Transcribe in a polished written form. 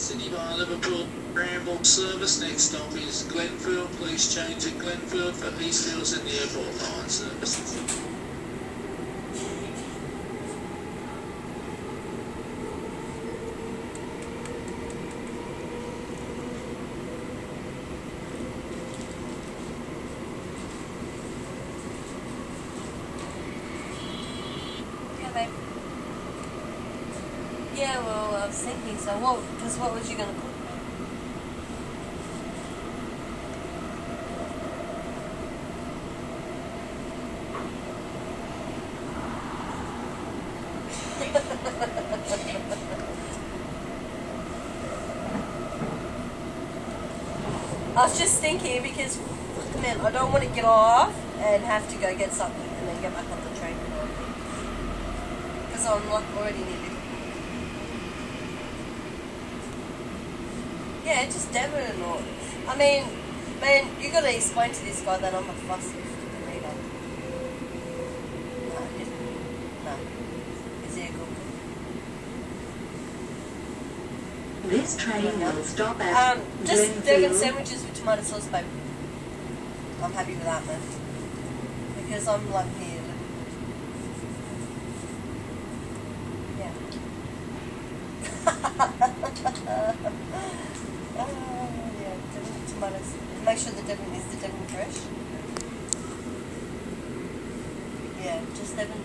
City via Liverpool, Bramble service. Next stop is Glenfield. Please change at Glenfield for Eastfields and the Airport line services. Yeah, well, I was thinking, so what was you going to put? I was just thinking because, man, I don't want to get off and have to go get something and then get back on the train. Because I'm like already nearly. Yeah, just Devon and all. I mean, man, you gotta explain to this guy that I'm a fussy reader. No. Is he a good one? This train will stop at just Devon sandwiches with tomato sauce, babe. I'm happy with that, man. Because I'm like here. Yeah. Yeah, Devon tomatoes. Make sure the Devon is the Devon fresh. Yeah, just Devon.